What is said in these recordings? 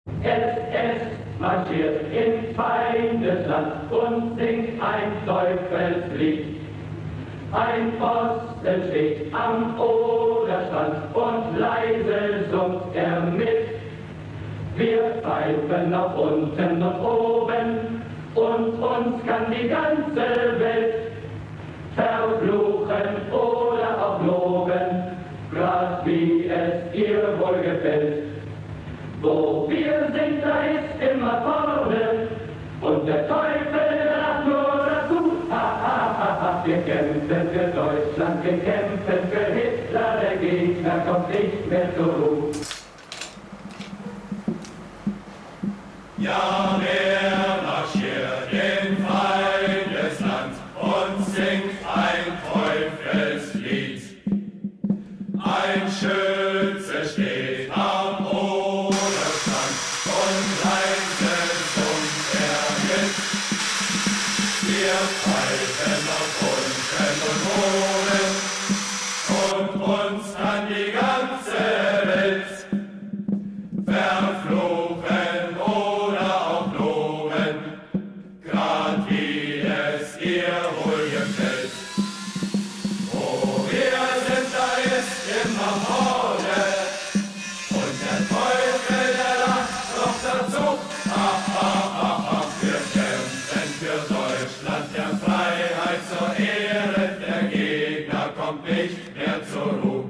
SS marschiert in Feindesland und singt ein Teufelslied. Ein Pfosten steht am Oderstand und leise summt er mit. Wir pfeifen nach unten und oben und uns kann die ganze Welt verfluchen oder auch loben, grad wie es ihr wohl gefällt. Wo wir sind, da ist immer vorne und der Teufel lacht nur dazu. Ha, ha, ha, ha, wir kämpfen für Deutschland, wir kämpfen für Hitler, der Gegner kommt nicht mehr zur Ruhe. Ja, wer marschiert in Feindesland und singt ein Teufelslied. Ein Schütze steht am Oderstand und leise summt er mit. Wir pfeifen auf unten und oben und uns kann die ganze Welt verfluchen oder auch loben, grad wie es ihr wohl gefällt. Wo wir sind, da ist immer vorne und der Teufel, der lacht noch dazu. Ha, ha, ha, ha, wir kämpfen für Deutschland, der Freiheit zur Ehre, der Gegner kommt nicht mehr zur Ruhe.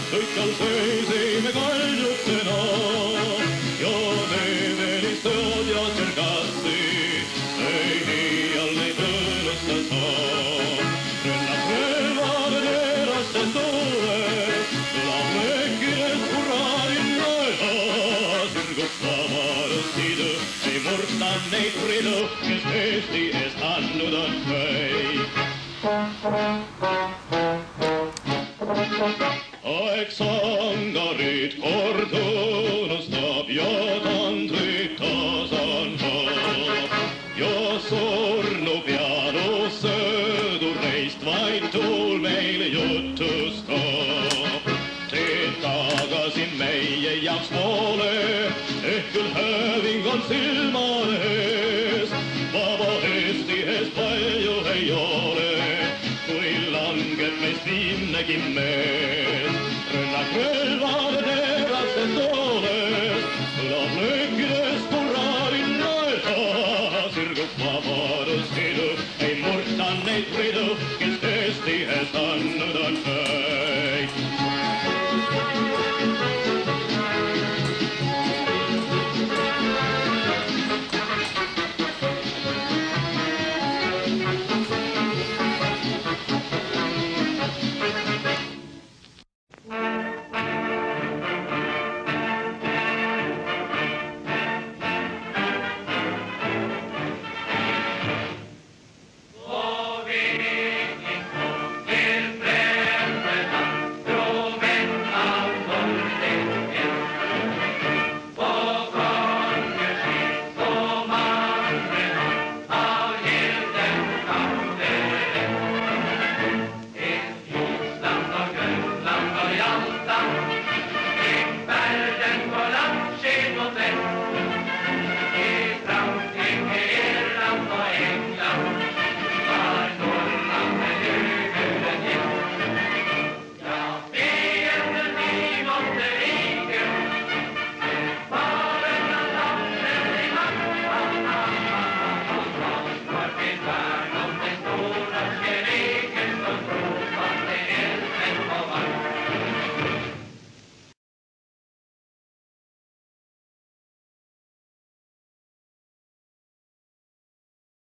Kõik seal seisime kaljutsena ja Vabadusliidu ei murta neid ridu, kes Eesti eest andnud on kõik. Aeg sangarid kord unustab ja tandrid tasandab ja surnupealu sõdureist vaid tuul meile jutustab. Teed tagasi meie jaoks poole, ehk küll häving on silmade ees. Vaba Eesti ees palju ei ole, kui langeb meist viimnegi mees. Rünnak relvade terastest toolest, kõlab löökides kuraalin naerda. Sirgub Vabadusliidu, ei murta neid ridu, kes Eesti eest andnud on kõik.